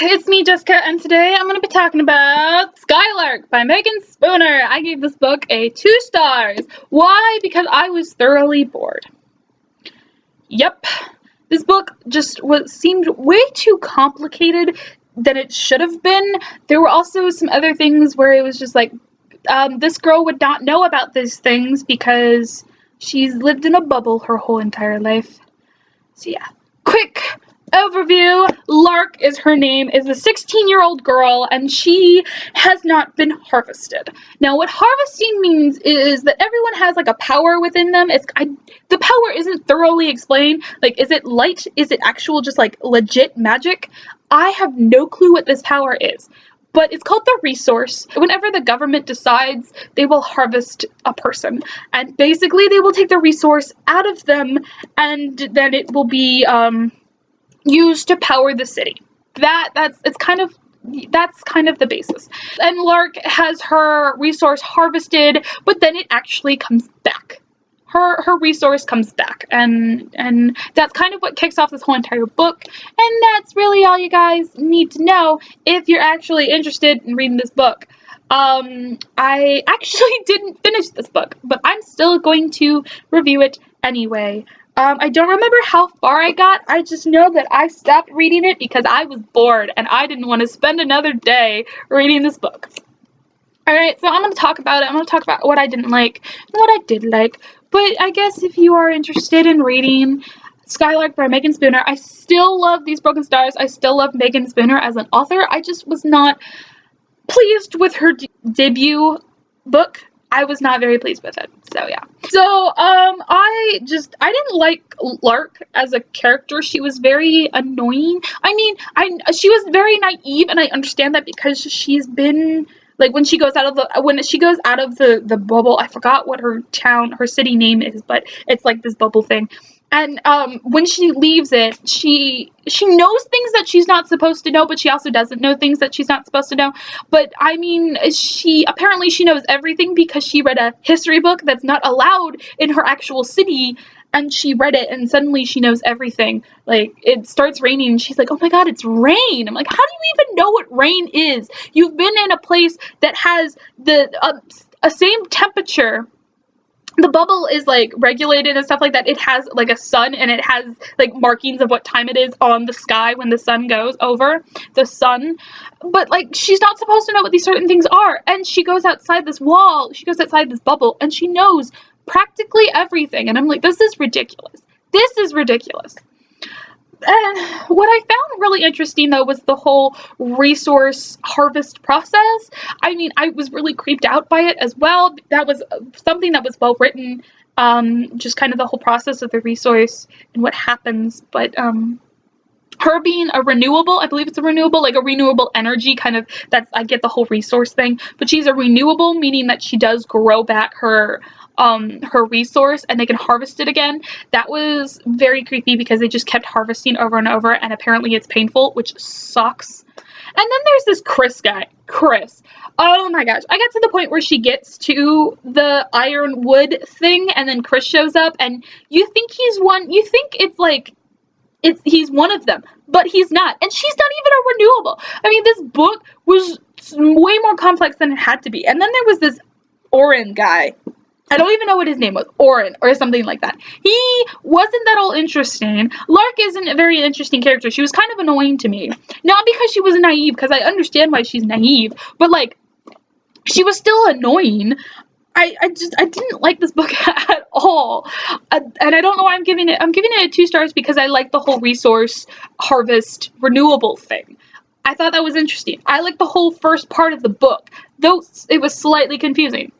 it's me, Jessica, and today I'm going to be talking about Skylark by Megan Spooner. I gave this book a 2 stars. Why? Because I was thoroughly bored. Yep, this book just seemed way too complicated than it should have been. There were also some other things where it was just like, this girl would not know about these things because she's lived in a bubble her whole entire life. So yeah, quick overview. Lark is her name, is a 16-year-old girl, and she has not been harvested. Now, what harvesting means is that everyone has like a power within them. The power isn't thoroughly explained. Like, is it light? Is it actual just like legit magic? I have no clue what this power is. But it's called the resource. Whenever the government decides, they will harvest a person. And basically, they will take the resource out of them, and then it will be used to power the city. That's kind of the basis. And Lark has her resource harvested, but then it actually comes back. Her resource comes back, and that's kind of what kicks off this whole entire book, and that's really all you guys need to know if you're actually interested in reading this book. I actually didn't finish this book, but I'm still going to review it anyway. I don't remember how far I got. I just know that I stopped reading it because I was bored and I didn't want to spend another day reading this book. Alright, so I'm going to talk about it. I'm going to talk about what I didn't like and what I did like. But I guess if you are interested in reading Skylark by Megan Spooner, I still love These Broken Stars. I still love Megan Spooner as an author. I just was not pleased with her debut book. I was not very pleased with it. So yeah. So I didn't like Lark as a character. She was very annoying. I mean, she was very naive, and I understand that because she's been like when she goes out of the bubble. I forgot what her city name is, but it's like this bubble thing. And when she leaves it, she knows things that she's not supposed to know, but she also doesn't know things that she's not supposed to know. But I mean, she knows everything because she read a history book that's not allowed in her actual city, and she read it, and suddenly she knows everything. Like, it starts raining, and she's like, oh my god, it's rain! I'm like, how do you even know what rain is? You've been in a place that has the same temperature. The bubble is like regulated and stuff like that. It has like a sun, and it has like markings of what time it is on the sky when the sun goes over the sun. But like, she's not supposed to know what these certain things are. And she goes outside this wall, she goes outside this bubble, and she knows practically everything. And I'm like, this is ridiculous. This is ridiculous. And what I found really interesting, though, was the whole resource harvest process. I mean, I was really creeped out by it as well. That was something that was well written, just kind of the whole process of the resource and what happens. But her being a renewable, I believe it's a renewable, like a renewable energy kind of, I get the whole resource thing. But she's a renewable, meaning that she does grow back her resource and they can harvest it again. That was very creepy because they just kept harvesting over and over, and apparently it's painful, which sucks. And then there's this Chris guy. Chris. Oh my gosh. I got to the point where she gets to the ironwood thing, and then Chris shows up, and you think he's one of them, but he's not. And she's not even a renewable. I mean, this book was way more complex than it had to be. And then there was this Oren guy. I don't even know what his name was, Oren, or something like that. He wasn't that all interesting. Lark isn't a very interesting character. She was kind of annoying to me. Not because she was naive, because I understand why she's naive, but like, she was still annoying. I didn't like this book at all. And I don't know why I'm giving it 2 stars because I like the whole resource harvest renewable thing. I thought that was interesting. I liked the whole first part of the book, though it was slightly confusing.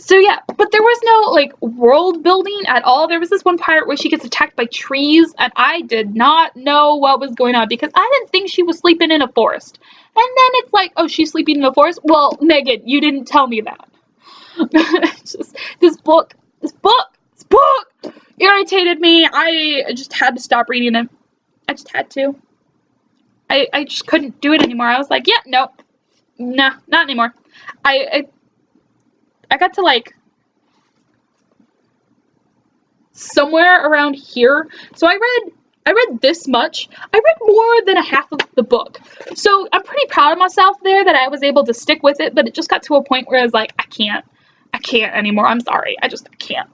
So yeah, but there was no like world building at all. There was this one part where she gets attacked by trees, and I did not know what was going on because I didn't think she was sleeping in a forest. And then it's like, oh, she's sleeping in a forest? Well, Megan, you didn't tell me that. Just, this book irritated me. I just had to stop reading it. I just had to. I just couldn't do it anymore. I was like, yeah, no, not anymore. I got to like somewhere around here. So I I read this much. I read more than a half of the book. So I'm pretty proud of myself there that I was able to stick with it, but it just got to a point where I was like, I can't anymore. I'm sorry. I can't.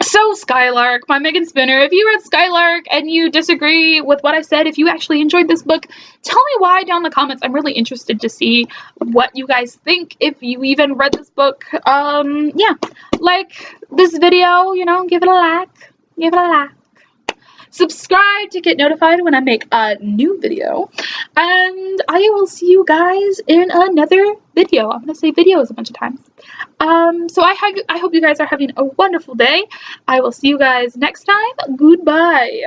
So Skylark by Megan Spooner. If you read Skylark and you disagree with what I said, if you actually enjoyed this book, tell me why down in the comments. I'm really interested to see what you guys think, if you even read this book. Yeah, like this video, you know, give it a like. Give it a like. Subscribe to get notified when I make a new video, and I will see you guys in another video. I'm gonna say videos a bunch of times. So I hope you guys are having a wonderful day. I will see you guys next time. Goodbye.